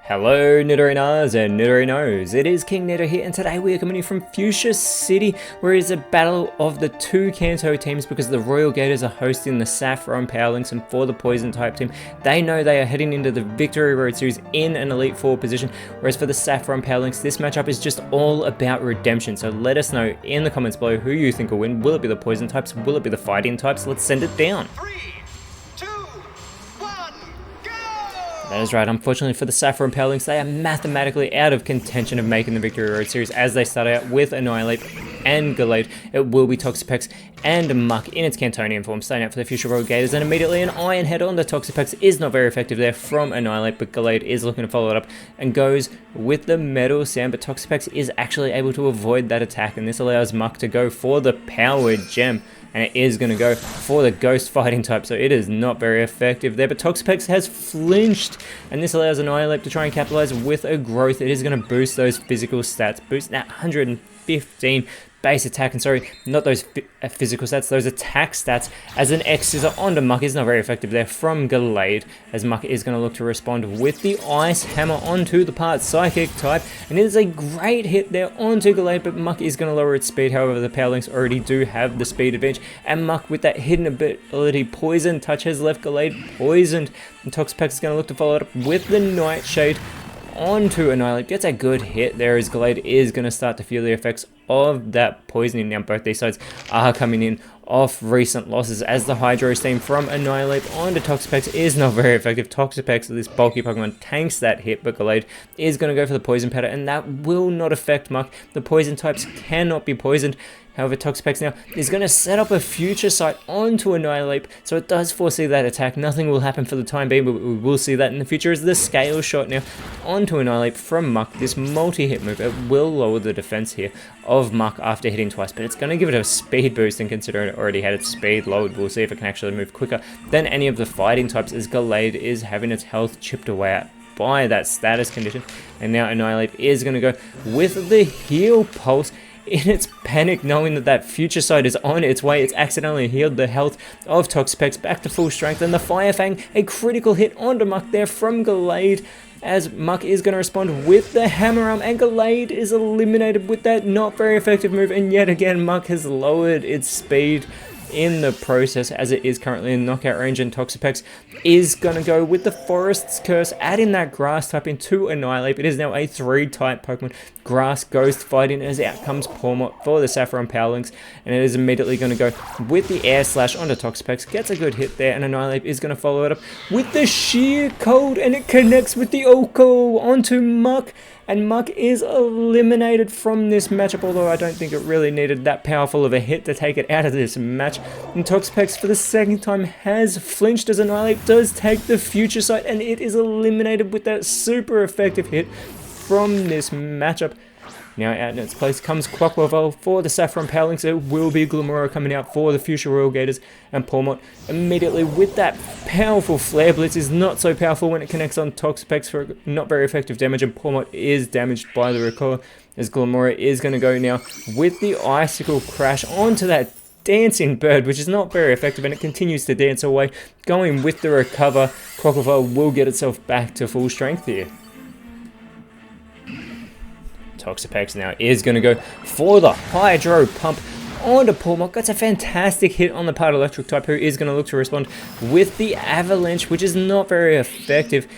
Hello Nidorinas and Nidorinos, it is KingNido here, and today we are coming in from Fuchsia City, where it is a battle of the two Kanto teams because the Royal Gators are hosting the Saffron Powerlinks, and for the Poison type team, they know they are heading into the Victory Road Series in an Elite Four position, whereas for the Saffron Powerlinks, this matchup is just all about redemption. So let us know in the comments below who you think will win. Will it be the Poison types? Will it be the Fighting types? Let's send it down. That is right, unfortunately for the Saffron Powerlinks, they are mathematically out of contention of making the Victory Road Series as they start out with Annihilate and Gallade. It will be Toxapex and Muck in its Cantonian form, starting out for the Fuchsia Royal Gators, and immediately an Iron Head on the Toxapex is not very effective there from Annihilate, but Gallade is looking to follow it up and goes with the Metal Sound, but Toxapex is actually able to avoid that attack, and this allows Muck to go for the Power Gem. And it is going to go for the Ghost Fighting type, so it is not very effective there. But Toxapex has flinched, and this allows Annihilate to try and capitalize with a growth. It is going to boost those physical stats, boost that 115 base attack, and sorry, not those physical stats, those attack stats, as an X-Scissor onto Muck is not very effective there from Gallade, as Muck is going to look to respond with the Ice Hammer onto the part Psychic type, and it is a great hit there onto Gallade, but Muck is going to lower its speed. However, the Powerlinks already do have the speed advantage, and Muck with that hidden ability Poison Touch has left Gallade poisoned, and Toxapex is going to look to follow it up with the Nightshade onto Annihilate. Gets a good hit there as Gallade is going to start to feel the effects of that poisoning. Now both these sides are coming in off recent losses, as the Hydro Steam from Annihilate onto Toxapex is not very effective. Toxapex, this bulky Pokemon, tanks that hit, but Gallade is going to go for the Poison Powder, and that will not affect Muck. The Poison types cannot be poisoned. However, Toxapex now is going to set up a Future Sight onto Annihilate, so it does foresee that attack. Nothing will happen for the time being, but we will see that in the future as the Scale Shot now onto Annihilate from Muck. This multi-hit move, it will lower the defense here of Muck after hitting twice, but it's going to give it a speed boost, and considering it already had its speed lowered, we'll see if it can actually move quicker than any of the Fighting types, as Gallade is having its health chipped away at by that status condition. And now Annihilate is going to go with the Heal Pulse in its panic, knowing that that Future Sight is on its way. It's accidentally healed the health of Toxapex back to full strength, and the Fire Fang, a critical hit onto Muck there from Gallade, as Muck is going to respond with the Hammer Arm, and Gallade is eliminated with that not very effective move, and yet again Muck has lowered its speed in the process, as it is currently in knockout range, and Toxapex is going to go with the Forest's Curse, adding that Grass type into Annihilate. It is now a 3-type Pokemon, Grass, Ghost Fighting, as out comes Pawmot for the Saffron Powerlinks, and it is immediately going to go with the Air Slash onto Toxapex, gets a good hit there, and Annihilate is going to follow it up with the Sheer Cold, and it connects with the Oko onto Muck, and Muck is eliminated from this matchup, although I don't think it really needed that powerful of a hit to take it out of this match. And Toxapex for the second time has flinched as Annihilate does take the Future Sight, and it is eliminated with that super effective hit from this matchup. Now out in its place comes Quaquaval for the Saffron Powerlinks. It will be Glimmora coming out for the Fuchsia Royal Gators, and Pawmot immediately with that powerful Flare Blitz is not so powerful when it connects on Toxapex for not very effective damage, and Pawmot is damaged by the recoil, as Glimmora is going to go now with the Icicle Crash onto that Dancing Bird, which is not very effective, and it continues to dance away. Going with the recover, Quaquaval will get itself back to full strength here. Toxapex now is going to go for the Hydro Pump onto Pawmot. That's a fantastic hit on the part Electric type, who is going to look to respond with the Avalanche, which is not very effective.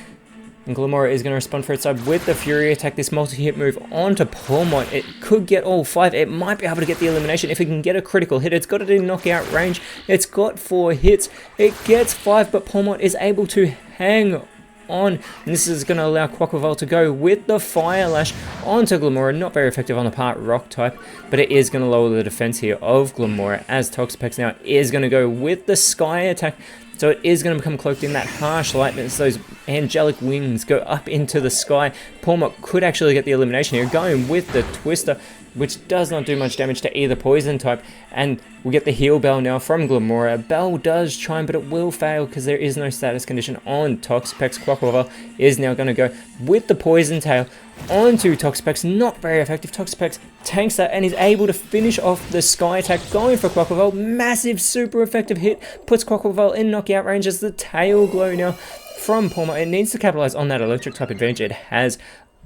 And Glimmora is going to respond for its side with the Fury Attack, this multi-hit move onto Pawmot. It could get all 5. It might be able to get the elimination if it can get a critical hit. It's got it in knockout range. It's got 4 hits. It gets 5, but Pawmot is able to hang on, and this is going to allow Quaquaval to go with the Fire Lash onto Glimmora. Not very effective on the part Rock type, but it is going to lower the defense here of Glimmora, as Toxapex now is going to go with the Sky Attack. So it is going to become cloaked in that harsh light, as those angelic wings go up into the sky. Pawmot could actually get the elimination here, going with the Twister, which does not do much damage to either Poison type, and we get the Heal Bell now from Glimmora. Bell does chime, but it will fail because there is no status condition on Toxapex. Quaquaval is now going to go with the Poison Tail onto Toxapex. Not very effective. Toxapex tanks that and is able to finish off the Sky Attack, going for Quaquaval. Massive, super effective hit, puts Quaquaval in knockout range as the Tail Glow now from Pawmot. It needs to capitalize on that electric type advantage it has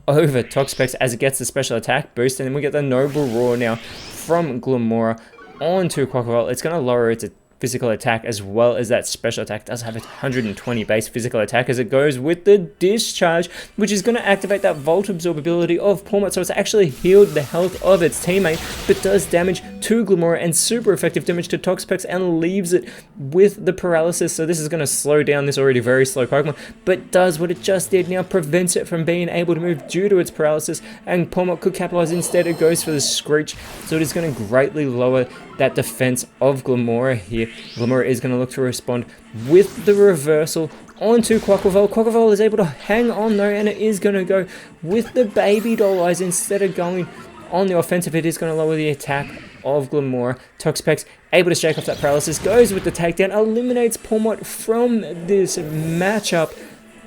over Toxapex as it gets the special attack boost, and then we get the Noble Roar now from Glimmora onto Quaquaval. It's going to lower its physical attack as well as that special attack. It does have a 120 base physical attack as it goes with the Discharge, which is going to activate that Volt Absorb ability of Pawmot, so it's actually healed the health of its teammate, but does damage to Glimmora and super effective damage to Toxapex and leaves it with the paralysis. So this is going to slow down this already very slow Pokemon, but does what it just did now, prevents it from being able to move due to its paralysis, and Pawmot could capitalize. Instead it goes for the Screech, so it is going to greatly lower that defense of Glimmora here. Glimmora is going to look to respond with the reversal onto Quaquaval. Quaquaval is able to hang on though, and it is going to go with the Baby Doll Eyes instead of going on the offensive. It is going to lower the attack of Glimmora. Toxapex able to shake off that paralysis, goes with the takedown, eliminates Pawmot from this matchup.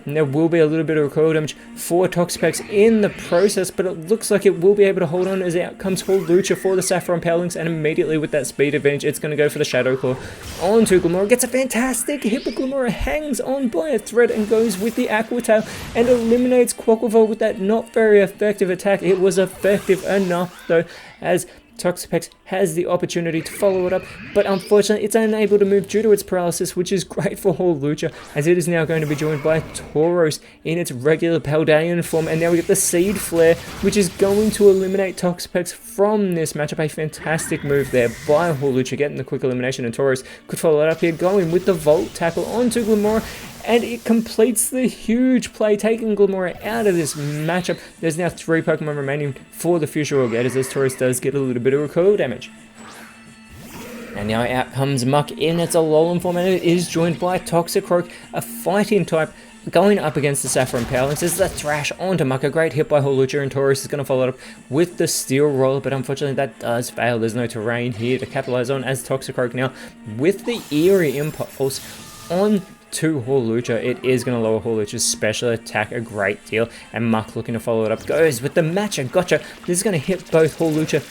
And there will be a little bit of recoil damage for Toxapex in the process, but it looks like it will be able to hold on as out comes Hawlucha for the Saffron Powerlinks, and immediately with that speed advantage, it's going to go for the Shadow Claw onto Glimmora. Gets a fantastic hit, but Glimmora hangs on by a thread and goes with the Aqua Tail and eliminates Quaquaval with that not very effective attack. It was effective enough though, as Toxapex has the opportunity to follow it up, but unfortunately it's unable to move due to its paralysis, which is great for Hawlucha, as it is now going to be joined by Tauros in its regular Paldean form, and now we get the Seed Flare, which is going to eliminate Toxapex from this matchup. A fantastic move there by Hawlucha, getting the quick elimination, and Tauros could follow it up here, going with the Volt Tackle onto Glimmora, and it completes the huge play, taking Glimmora out of this matchup. There's now 3 Pokemon remaining for the Future Royal Gators, as Tauros does get a little bit of recoil damage. And now out comes Muck in its Alolan form, and it is joined by Toxicroak, a fighting type, going up against the Saffron Powerlinks. This is a Thrash onto Muck, a great hit by Hawlucha, and Tauros is going to follow it up with the Steel Roller, but unfortunately that does fail. There's no terrain here to capitalize on, as Toxicroak now with the Eerie Impulse on to Hawlucha. It is going to lower Hawlucha's special attack a great deal, and Muck looking to follow it up goes with the Matcha Gotcha. This is going to hit both Hawlucha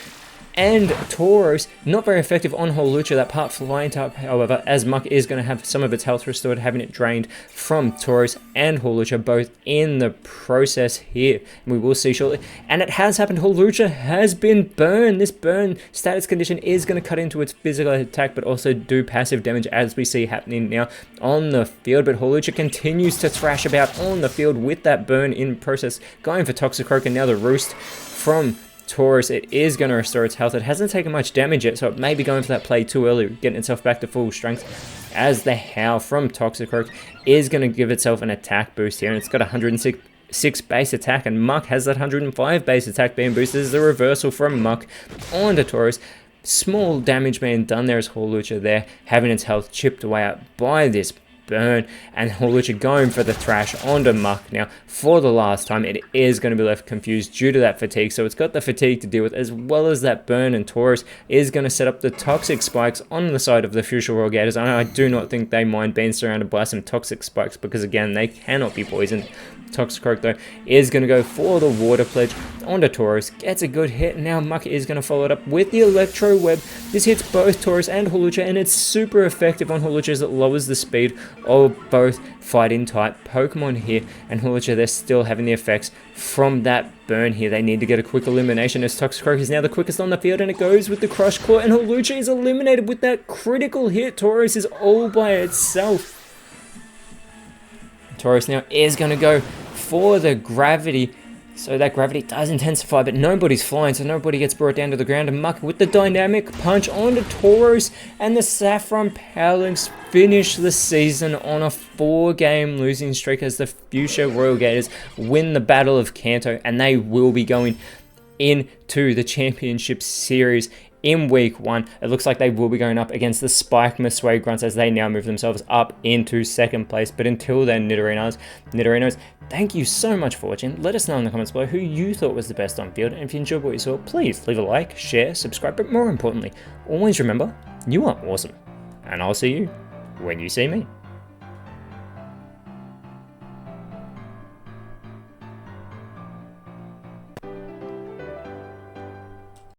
and Tauros. Not very effective on Hawlucha, that part flying type, however, as Muck is going to have some of its health restored, having it drained from Tauros and Hawlucha both in the process here. And we will see shortly, and it has happened. Hawlucha has been burned. This burn status condition is going to cut into its physical attack, but also do passive damage, as we see happening now on the field. But Hawlucha continues to thrash about on the field with that burn in process, going for Toxicroak, and now the Roost from Tauros. It is going to restore its health. It hasn't taken much damage yet, so it may be going for that play too early, getting itself back to full strength, as the Howl from Toxicroak is going to give itself an attack boost here, and it's got 106 base attack, and Muck has that 105 base attack being boosted. This is the reversal from Muck onto Tauros. Small damage being done there as Hawlucha there, having its health chipped away out by this burn, and Hawlucha going for the Thrash onto Muck now for the last time. It is going to be left confused due to that fatigue, so it's got the fatigue to deal with as well as that burn, and Tauros is going to set up the Toxic Spikes on the side of the Future Royal Gators. I do not think they mind being surrounded by some Toxic Spikes, because again, they cannot be poisoned. Toxicroak though is going to go for the Water Pledge onto Tauros, gets a good hit, and now Muck is going to follow it up with the Electro Web. This hits both Tauros and Hawlucha, and it's super effective on Hawlucha as it lowers the speed of both fighting type Pokemon here, and Hawlucha, they're still having the effects from that burn here. They need to get a quick elimination, as Toxicroak is now the quickest on the field, and it goes with the Crush Claw, and Hawlucha is eliminated with that critical hit. Tauros is all by itself. Tauros now is going to go for the Gravity, so that Gravity does intensify, but nobody's flying, so nobody gets brought down to the ground. And Muck with the Dynamic Punch onto Tauros, and the Saffron Powerlinks finish the season on a 4-game losing streak as the Fuchsia Royal Gators win the Battle of Kanto, and they will be going into the Championship Series in week 1. It looks like they will be going up against the Spike Masway Grunts, as they now move themselves up into 2nd place. But until then, Nidorinos, thank you so much for watching. Let us know in the comments below who you thought was the best on field, and if you enjoyed what you saw, please leave a like, share, subscribe, but more importantly, always remember, you are awesome, and I'll see you when you see me.